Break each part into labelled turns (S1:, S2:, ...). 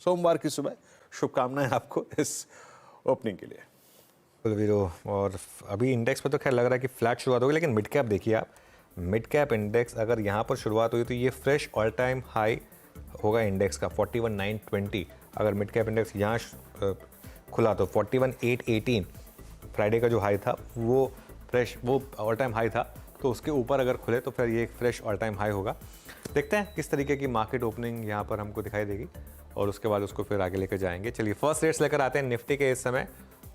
S1: सोमवार की सुबह शुभकामनाएं आपको इस ओपनिंग के लिए।
S2: वीरो, और अभी इंडेक्स पे तो खैर लग रहा है कि फ्लैट शुरुआत होगी, लेकिन मिड कैप देखिए आप, मिड कैप इंडेक्स अगर यहाँ पर शुरुआत हुई तो ये फ्रेश ऑल टाइम हाई होगा इंडेक्स का 41,920। अगर मिड कैप इंडेक्स यहाँ खुला तो 41,818 फ्राइडे का जो हाई था वो फ्रेश, वो ऑल टाइम हाई था, तो उसके ऊपर अगर खुले तो फिर ये एक फ्रेश ऑल टाइम हाई होगा। देखते हैं किस तरीके की मार्केट ओपनिंग यहाँ पर हमको दिखाई देगी और उसके बाद उसको फिर आगे लेकर जाएंगे। चलिए फर्स्ट रेट्स लेकर आते हैं निफ्टी के इस समय,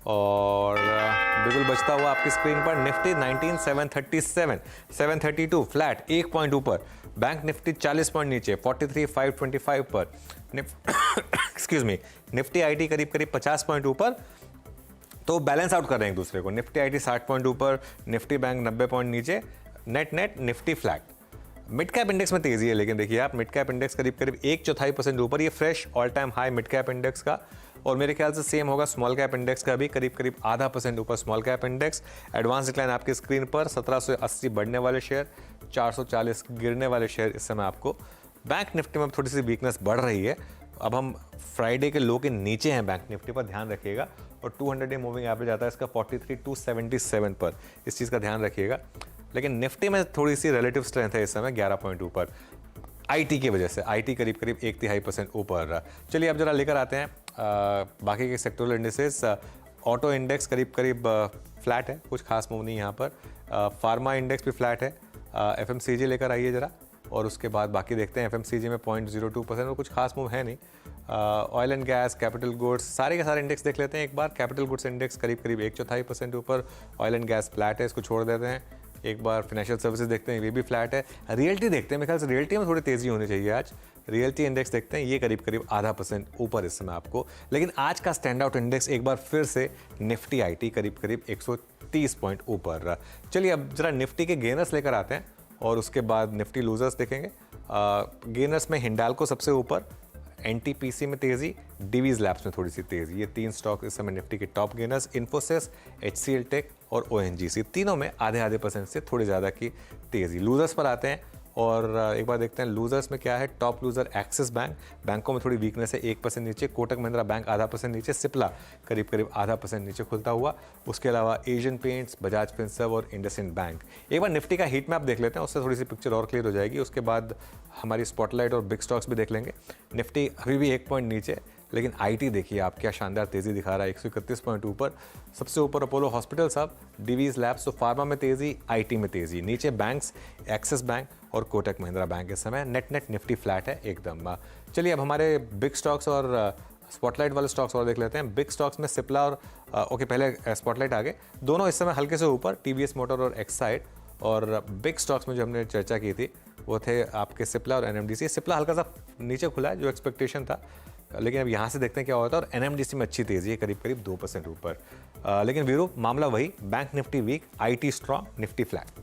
S2: और बिल्कुल बचता हुआ आपकी स्क्रीन पर निफ्टी 19,737, 732 फ्लैट 1 पॉइंट ऊपर। बैंक निफ्टी 40 पॉइंट नीचे 43,525 पर। एक्सक्यूज मी, निफ्टी आईटी करीब करीब 50 पॉइंट ऊपर, तो बैलेंस आउट कर रहे हैं एक दूसरे को। निफ्टी आईटी 60 पॉइंट ऊपर, निफ्टी बैंक 90 पॉइंट नीचे, net Nifty flat. Mid cap index में तेजी है, लेकिन देखिए आप मिड कैप इंडेक्स करीब करीब 1/4% ऊपर, ये fresh all time high mid cap index का, और मेरे ख्याल से सेम होगा स्मॉल कैप इंडेक्स का भी, करीब करीब 0.5% ऊपर small cap index. Advance decline आपकी स्क्रीन पर 1780 बढ़ने वाले शेयर, 440 गिरने वाले शेयर इस समय आपको। बैंक निफ्टी में थोड़ी सी वीकनेस बढ़ रही है। अब हम फ्राइडे के लो के नीचे हैं बैंक निफ्टी पर, ध्यान रखिएगा, और 200 डे मूविंग एवरेज आता है इसका 43,277 पर, इस चीज़ का ध्यान रखिएगा। लेकिन निफ्टी में थोड़ी सी रिलेटिव स्ट्रेंथ है इस समय 11 पॉइंट ऊपर, आईटी की वजह से। आईटी करीब करीब 1/3% ऊपर। चलिए अब जरा लेकर आते हैं बाकी के सेक्टोरल इंडिसेस। ऑटो इंडेक्स करीब करीब फ्लैट है, कुछ खास मूव नहीं यहाँ पर। फार्मा इंडेक्स भी फ्लैट है। एफएमसीजी लेकर आइए जरा, और उसके बाद बाकी देखते हैं। एफएमसीजी में 0.02% और कुछ खास मूव है नहीं। Oil and gas, capital goods, सारे के सारे इंडेक्स देख लेते हैं एक बार। कैपिटल गुड्स इंडेक्स करीब करीब 1/4% ऊपर, ऑयल एंड गैस फ्लैट है, इसको छोड़ देते हैं। एक बार फाइनेंशियल सर्विसेज देखते हैं, ये भी फ्लैट है। रियल्टी देखते हैं, मेरे ख्याल से रियल्टी में थोड़ी तेज़ी होनी चाहिए आज। रियल्टी इंडेक्स देखते हैं, ये करीब करीब 0.5% ऊपर इस समय आपको। लेकिन आज का स्टैंड आउट इंडेक्स एक बार फिर से निफ्टी आईटी करीब करीब 130 पॉइंट ऊपर। चलिए अब जरा निफ्टी के गेनर्स लेकर आते हैं, और उसके बाद निफ्टी लूजर्स देखेंगे। गेनर्स में हिंडाल्को सबसे ऊपर, एनटीपीसी में तेजी, डीवीज लैब्स में थोड़ी सी तेजी। ये 3 स्टॉक इस समय निफ्टी के टॉप गेनर्स। इन्फोसिस, एचसीएल टेक और ओएनजीसी, तीनों में आधे % से थोड़ी ज़्यादा की तेजी। लूजर्स पर आते हैं, और एक बार देखते हैं लूजर्स में क्या है। टॉप लूजर एक्सिस बैंक, बैंकों में थोड़ी वीकनेस है, 1% नीचे। कोटक महिंद्रा बैंक 0.5% नीचे। सिप्ला करीब करीब 0.5% नीचे खुलता हुआ। उसके अलावा एशियन पेंट्स, बजाज फिनसर्व और इंडसइंड बैंक। एक बार निफ्टी का हीट मैप देख लेते हैं, उससे थोड़ी सी पिक्चर और क्लियर हो जाएगी। उसके बाद हमारी स्पॉटलाइट और बिग स्टॉक्स भी देख लेंगे। निफ्टी अभी भी 1 पॉइंट नीचे, लेकिन आईटी देखिए आप क्या शानदार तेज़ी दिखा रहा है, 131 पॉइंट ऊपर। सबसे ऊपर अपोलो हॉस्पिटल साहब, डीवीज लैब्स, तो फार्मा में तेज़ी, आईटी में तेज़ी। नीचे बैंक्स, एक्सिस बैंक और कोटक महिंद्रा बैंक इस समय। नेट निफ्टी फ्लैट है एकदम। चलिए अब हमारे बिग स्टॉक्स और स्पॉटलाइट वाले स्टॉक्स और देख लेते हैं। बिग स्टॉक्स में सिप्ला और ओके, पहले स्पॉटलाइट आगे, दोनों इस समय हल्के से ऊपर, टीवीएस मोटर और एक्साइड। और बिग स्टॉक्स में जो हमने चर्चा की थी वो थे आपके सिप्ला और एनएमडीसी। सिप्ला हल्का सा नीचे खुला है, जो एक्सपेक्टेशन था, लेकिन अब यहाँ से देखते हैं क्या होता है। और एनएमडीसी में अच्छी तेज़ी है, करीब करीब 2% ऊपर। लेकिन वीरो मामला वही, bank Nifty weak, IT strong, Nifty flat.